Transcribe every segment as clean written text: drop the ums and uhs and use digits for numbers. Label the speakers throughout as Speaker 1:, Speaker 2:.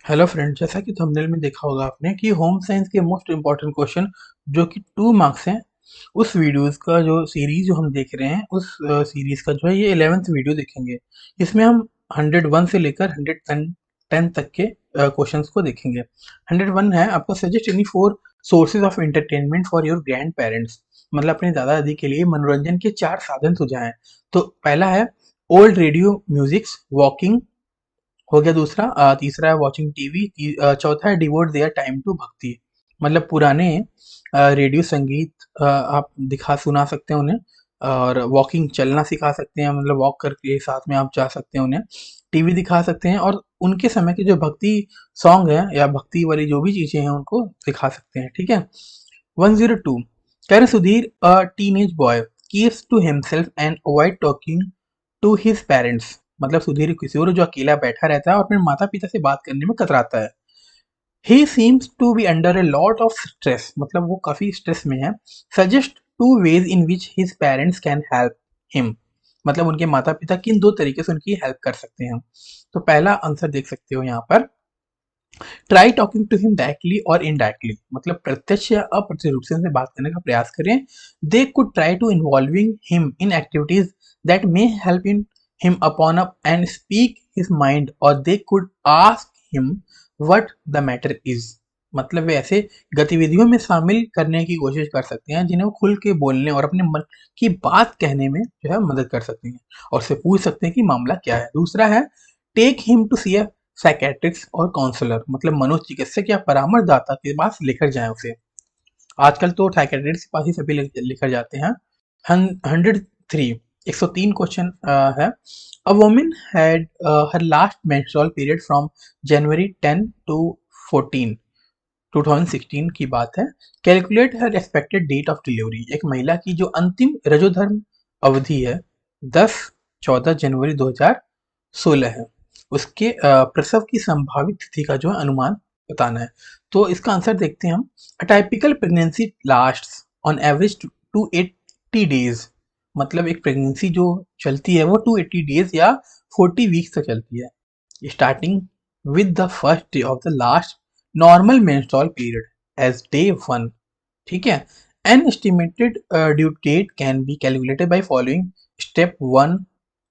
Speaker 1: Hello friend, जैसा कि thumbnail में देखा होगा आपने कि होम साइंस के मोस्ट इम्पॉर्टेंट क्वेश्चन जो कि 2 मार्क्स हैं, उस वीडियोस का जो सीरीज जो हम देख रहे हैं उस सीरीज का जो है ये 11th वीडियो देखेंगे। इसमें हम 101 से लेकर 110 तक के क्वेश्चंस को देखेंगे। 101 है आपका suggest any 4 sources of entertainment for your grand parents, मतलब अपने दादा दादी के लिए मनोरंजन के 4 साधन सुझाएं। तो पहला है ओल्ड रेडियो म्यूजिक्स वॉकिंग, हो गया दूसरा। तीसरा है वॉचिंग टीवी। चौथा है डिवोट देयर टाइम टू भक्ति, मतलब पुराने रेडियो संगीत आप दिखा सुना सकते हैं उन्हें। और वॉकिंग चलना सिखा सकते हैं, मतलब वॉक करके साथ में आप जा सकते हैं उन्हें। टीवी दिखा सकते हैं और उनके समय के जो भक्ति सॉन्ग है या भक्ति वाली जो भी चीजें हैं उनको दिखा सकते हैं। ठीक है। 102 कैर Sudhir a teenage boy keeps to himself and avoid talking to his parents, मतलब सुधीर एक किशोर जो अकेला बैठा रहता है और अपने माता पिता से बात करने में कतराता है। He seems to be under a lot of stress, मतलब वो काफी स्ट्रेस में है। Suggest 2 ways in which his parents can help him, मतलब उनके माता पिता किन 2 तरीके से उनकी हेल्प कर सकते हैं। तो पहला आंसर देख सकते हो यहाँ पर, try talking to him directly और इनडायरेक्टली, मतलब प्रत्यक्ष या अप्रत्यक्ष रूप से उनसे बात करने का प्रयास करें। They could try to involving him in activities that may help in him upon up and speak his mind, और they could ask him what the matter is, मतलब वे ऐसे गतिविधियों में शामिल करने की कोशिश कर सकते हैं जिन्हें वो खुल के बोलने और अपने मन की बात कहने में जो है मदद कर सकते हैं, और उससे पूछ सकते हैं कि मामला क्या है। दूसरा है take him to see psychiatrics और काउंसलर, मतलब मनोचिकित्सक या परामर्शदाता के पास लेकर जाएं उसे। आजकल तो साइकेट्रिस्ट के पास ही सभी लेकर जाते हैं। 103 103 क्वेश्चन है। A woman had her last menstrual period from January 10 to 14 2016 की बात है। Calculate her expected date of delivery, एक महिला की जो अंतिम रजोधर्म अवधि है 10-14 जनवरी 2016 है, उसके प्रसव की संभावित तिथि का जो है अनुमान बताना है। तो इसका आंसर देखते हैं हम। A typical pregnancy lasts on average 280 days, मतलब एक प्रेगनेंसी जो चलती है वो 280 डेज या 40 वीक्स तक चलती है, starting with the first day of the last normal menstrual period as day 1। ठीक है। An estimated due date can be calculated by following step 1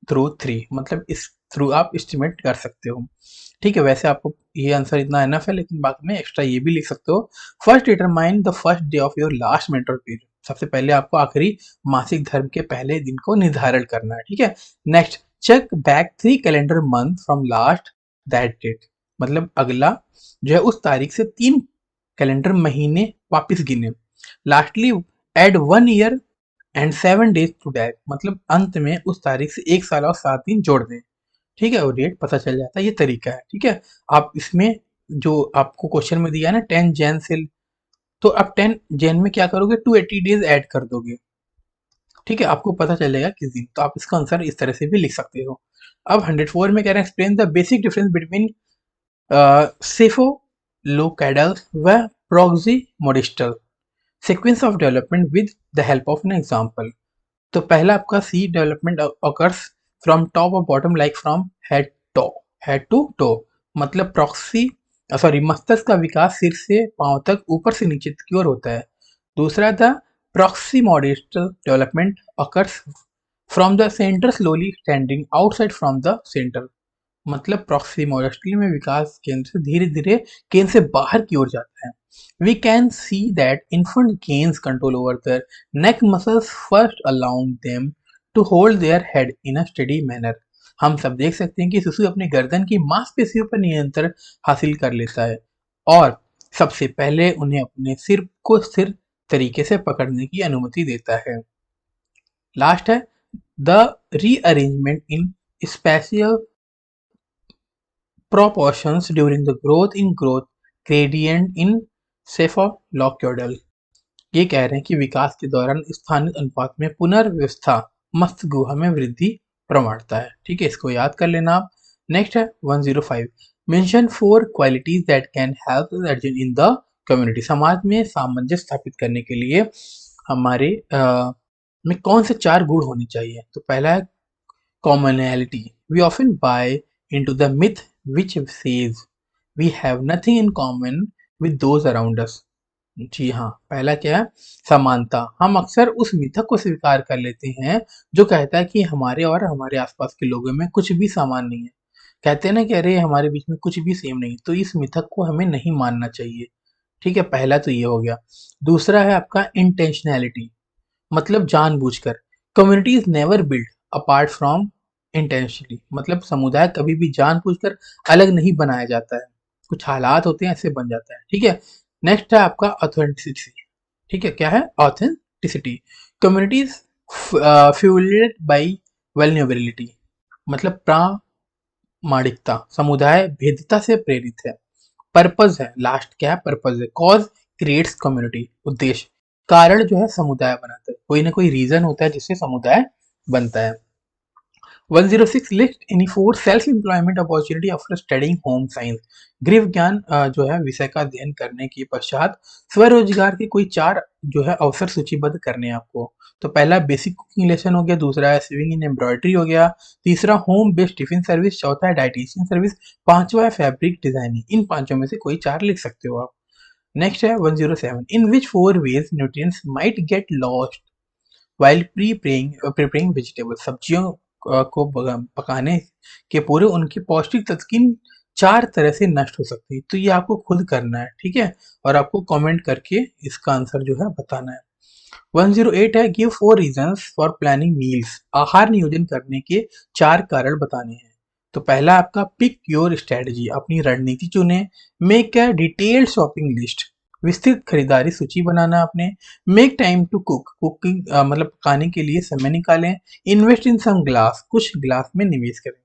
Speaker 1: through 3, मतलब इस थ्रू आप एस्टिमेट कर सकते हो। ठीक है, वैसे आपको ये आंसर इतना एनफ है, लेकिन बाकी में एक्स्ट्रा ये भी लिख सकते हो। First determine the first day of your last menstrual period, सबसे पहले आपको आखिरी मासिक धर्म के पहले दिन को निर्धारण करना है। ठीक है। Next, check back 3 calendar month from last that date, मतलब अगला जो है उस तारीख से 3 कैलेंडर महीने वापस गिने। Lastly, add 1 year and 7 days to that, मतलब अंत में उस तारीख से 1 साल और 7 दिन जोड़ दें। ठीक है, वो डेट पता चल जाता है, ये तरीका है। ठीक है। आप इसमें जो आपको क्वेश्चन में दिया है ना 10 जैन से, तो आप 10 जैन में क्या करोगे, 280 डेज ऐड कर दोगे। ठीक है, आपको पता चलेगा किस दिन, तो आप इसका आंसर इस तरह से भी लिख सकते हो। अब 104 में कह रहे हैं explain the basic difference between cephalocaudal व proximodistal sequence of development with the help of an example. तो पहला आपका सी डेवलपमेंट ऑकर्स फ्रॉम टॉप और bottom like from head to toe, मतलब प्रॉक्सी सॉरी मस्तिष्क का विकास सिर से पांव तक ऊपर से नीचे की ओर होता है। दूसरा था proximodistal development occurs from the centre slowly extending outside from the centre, मतलब प्रॉक्सिमोडिस्टल में विकास केंद्र से धीरे धीरे केंद्र से बाहर की ओर जाता है। We can see that infant gains control over their neck muscles first allowing them to hold their head in a steady manner। हम सब देख सकते हैं कि शिशु अपनी गर्दन की मांसपेशियों पर नियंत्रण हासिल कर लेता है और सबसे पहले उन्हें अपने सिर को स्थिर तरीके से पकड़ने की अनुमति देता है। लास्ट है the rearrangement in spatial proportions during the growth gradient in cephalocaudal। ये कह रहे हैं कि विकास के दौरान स्थानिक अनुपात में पुनर्व्यवस्था मस्तिष्क गुहा में वृद्धि प्रवणता है। ठीक है, इसको याद कर लेना आप। नेक्स्ट है 105 mention 4 qualities that can help in the community, समाज में सामंजस्य स्थापित करने के लिए हमारे में कौन से 4 गुण होने चाहिए। तो पहला है commonality, we often buy into the myth which says we have nothing in common with those around us. जी हाँ, पहला क्या है? समानता। हम अक्सर उस मिथक को स्वीकार कर लेते हैं जो कहता है कि हमारे और हमारे आसपास के लोगों में कुछ भी समान नहीं है। कहते हैं ना कि अरे हमारे बीच में कुछ भी सेम नहीं, तो इस मिथक को हमें नहीं मानना चाहिए। ठीक है, पहला तो ये हो गया। दूसरा है आपका इंटेंशनैलिटी, मतलब जानबूझकर। Community is never build apart from intentionally, मतलब समुदाय कभी भी जानबूझकर अलग नहीं बनाया जाता है, कुछ हालात होते हैं ऐसे बन जाता है। ठीक है, नेक्स्ट है आपका ऑथेंटिसिटी। ठीक है, क्या है? ऑथेंटिसिटी। कम्युनिटीज फ्यूल्ड बाई वेल्नरेबिलिटी, मतलब प्रामाणिकता। समुदाय भेद्यता से प्रेरित है। पर्पज है, लास्ट क्या है? पर्पज है। कॉज क्रिएट्स कम्युनिटी, उद्देश्य। कारण जो है समुदाय बनाता है, कोई ना कोई रीजन होता है जिससे समुदाय बनता है। 106 list any four self employment opportunity after studying home science. गृह ज्ञान जो है विषय का अध्ययन करने के पश्चात स्वरोजगार के कोई 4 जो है अवसर सूचीबद्ध करने हैं आपको। तो पहला बेसिक कुकिंग लेसन हो गया, दूसरा है स्विंग इन एम्ब्रॉयडरी हो गया, तीसरा होम बेस्ड टिफिन सर्विस, चौथा है डाइटिशियन सर्विस, पांचवा है फैब्रिक डिजाइनिंग। इन पांचों में से कोई 4 लिख सकते हो आप। नेक्स्ट है 107 in which 4 ways nutrients might get lost while preparing vegetable. सब्जियों को पकाने के पूरे उनके पौष्टिक तत्व किन 4 तरह से नष्ट हो सकते हैं। तो ये आपको खुद करना है, ठीक है, और आपको कमेंट करके इसका आंसर जो है बताना है। 108 है give 4 reasons for planning meals. आहार नियोजन करने के 4 कारण बताने हैं। तो पहला आपका पिक योर स्ट्रेटजी, अपनी रणनीति चुने। Make a detailed shopping list, विस्तृत खरीदारी सूची बनाना आपने। मेक टाइम टू कुकिंग मतलब पकाने के लिए समय निकालें। इन्वेस्ट इन सम ग्लास, कुछ ग्लास में निवेश करें,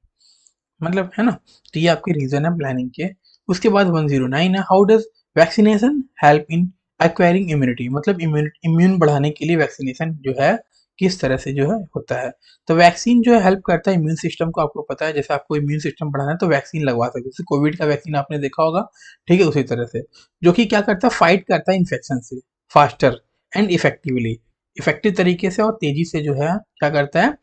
Speaker 1: मतलब है ना। तो ये आपके रीजन है प्लानिंग के। उसके बाद 109 है how does vaccination help in acquiring immunity, मतलब इम्यून बढ़ाने के लिए वैक्सीनेशन जो है किस तरह से जो है होता है। तो वैक्सीन जो है हेल्प करता है इम्यून सिस्टम को, आपको पता है, जैसे आपको इम्यून सिस्टम बढ़ाना है तो वैक्सीन लगवा सकते हैं, जैसे कोविड का वैक्सीन आपने देखा होगा, ठीक है, उसी तरह से, जो कि क्या करता है? फाइट करता है इन्फेक्शन से फास्टर एंड इफेक्टिवली, इफेक्टिव तरीके से और तेजी से जो है क्या करता है?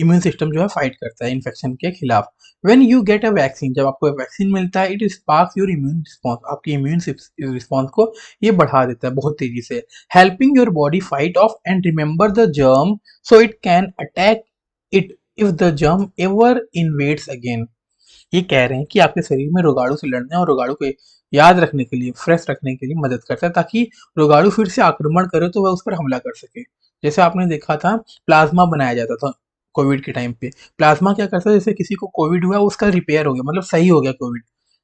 Speaker 1: इम्यून सिस्टम जो है फाइट करता है इन्फेक्शन के खिलाफ। When you get a vaccine, जब आपको वैक्सीन मिलता है, it sparks your immune response, आपकी इम्यून रिस्पॉन्स को ये बढ़ा देता है बहुत तेजी से। Helping your body fight of and remember the germ so it can attack it if the germ ever invades again. ये कह रहे हैं कि आपके शरीर में रोगाणु से लड़ने और रोगाणु को याद रखने के लिए, फ्रेश रखने के लिए मदद करता है, ताकि रोगाणु फिर से आक्रमण करे तो वह उस पर हमला कर सके। जैसे आपने देखा था प्लाज्मा बनाया जाता था कोविड के टाइम पे। प्लाज्मा क्या करता है? जैसे किसी को कोविड हुआ, उसका रिपेयर हो गया, मतलब सही हो गया कोविड,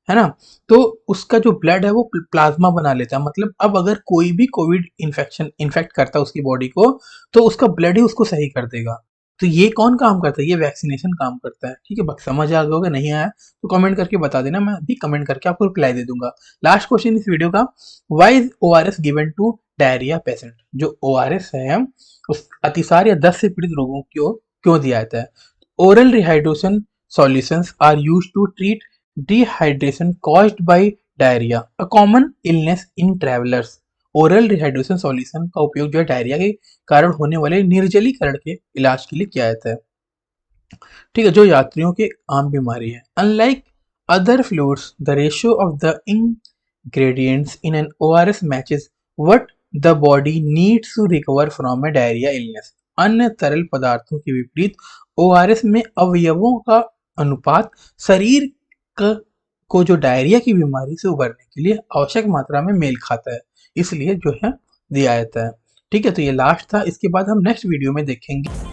Speaker 1: है ना, तो उसका जो ब्लड है वो प्लाज्मा बना लेता है। मतलब अब अगर कोई भी कोविड इन्फेक्शन इन्फेक्ट करता है उसकी बॉडी को, तो उसका ब्लड ही उसको सही कर देगा। तो ये कौन काम करता है? ये वैक्सीनेशन काम करता है। ठीक है, बस समझ आ गया होगा, नहीं आया तो कमेंट करके बता देना, मैं भी कमेंट करके आपको रिप्लाई दे दूंगा। लास्ट क्वेश्चन इस वीडियो का, why is ORS given to diarrhoea patient? जो ओआरएस है उस अतिसार या दस्त से पीड़ित लोगों को क्यों दिया जाता है? Oral rehydration solutions are used to treat dehydration caused by diarrhoea, a common illness in travellers. Oral rehydration solution का उपयोग जो है डायरिया के कारण होने वाले निर्जलीकरण के इलाज के लिए किया जाता है। ठीक है, जो यात्रियों की आम बीमारी है। Unlike other fluids the ratio of the ingredients in an ORS matches what the body needs to recover from a diarrhea illness। अन्य तरल पदार्थों के विपरीत ORS में अवयवों का अनुपात शरीर को जो डायरिया की बीमारी से उबरने के लिए आवश्यक मात्रा में मेल खाता है, इसलिए जो है दिया जाता है। ठीक है, तो ये लास्ट था। इसके बाद हम नेक्स्ट वीडियो में देखेंगे